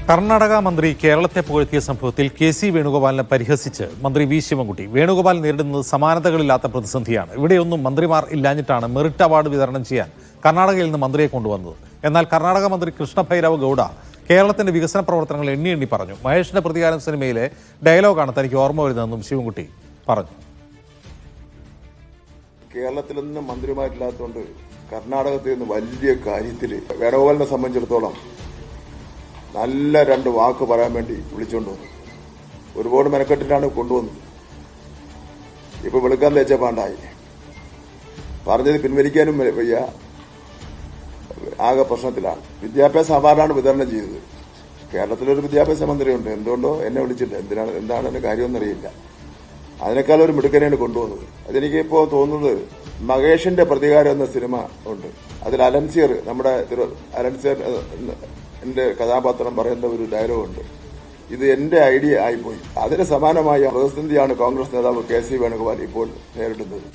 കർണാടക മന്ത്രി കേരളത്തെ പുകഴ്ത്തിയ സംഭവത്തിൽ കെ.സി. വേണുഗോപാലിനെ പരിഹസിച്ച് മന്ത്രി വി. ശിവൻകുട്ടി. വേണുഗോപാൽ നേരിടുന്നത് സമാനതകളില്ലാത്ത പ്രതിസന്ധിയാണ്. ഇവിടെയൊന്നും മന്ത്രിമാർ ഇല്ലാഞ്ഞിട്ടാണ് മെറിറ്റ് അവാർഡ് വിതരണം ചെയ്യാൻ കർണാടകയിൽ നിന്ന് മന്ത്രിയെ കൊണ്ടുവന്നത്. എന്നാൽ കർണാടക മന്ത്രി കൃഷ്ണഭൈരവ ഗൌഡ കേരളത്തിന്റെ വികസന പ്രവർത്തനങ്ങൾ എണ്ണി പറഞ്ഞു. മഹേഷിന്റെ പ്രതികാരം സിനിമയിലെ ഡയലോഗാണ് തനിക്ക് ഓർമ്മ വരുന്നതെന്നും ശിവൻകുട്ടി പറഞ്ഞു. കേരളത്തിൽ നിന്ന് മന്ത്രിമാരില്ലാത്തതുകൊണ്ട് കർണാടകത്തിൽ നിന്ന് വലിയ കാര്യത്തിൽ വേണുഗോപാലിനെ സംബന്ധിച്ചിടത്തോളം നല്ല രണ്ട് വാക്ക് പറയാൻ വേണ്ടി വിളിച്ചുകൊണ്ട് വന്നു. ഒരുപാട് മെനക്കെട്ടിട്ടാണ് കൊണ്ടുവന്നത്. ഇപ്പൊ വെളുക്കാൻ തേച്ച പാണ്ടായി പറഞ്ഞത് പിൻവലിക്കാനും വയ്യ, ആകെ പ്രശ്നത്തിലാണ്. വിദ്യാഭ്യാസ അവാർഡാണ് വിതരണം ചെയ്തത്. കേരളത്തിലൊരു വിദ്യാഭ്യാസ മന്ത്രിയുണ്ട്, എന്തുകൊണ്ടോ എന്നെ വിളിച്ചിട്ട് എന്താണ് എന്റെ കാര്യമെന്നറിയില്ല. അതിനേക്കാൾ ഒരു മിടുക്കനെയാണ് കൊണ്ടുവന്നത്. അതെനിക്കിപ്പോ തോന്നുന്നത് മഹേഷിന്റെ പ്രതികാരം എന്ന സിനിമ ഉണ്ട്, അതിൽ അലൻസിയർ നമ്മുടെ അലൻസിയർ എന്റെ കഥാപാത്രം പറയുന്ന ഒരു ഡയലോഗുണ്ട്. ഇത് എന്റെ ഐഡിയ ആയിപ്പോയി. അതിന് സമാനമായ പ്രതിസന്ധിയാണ് കോൺഗ്രസ് നേതാവ് കെ.സി. വേണുഗോപാൽ ഇപ്പോൾ നേരിടുന്നത്.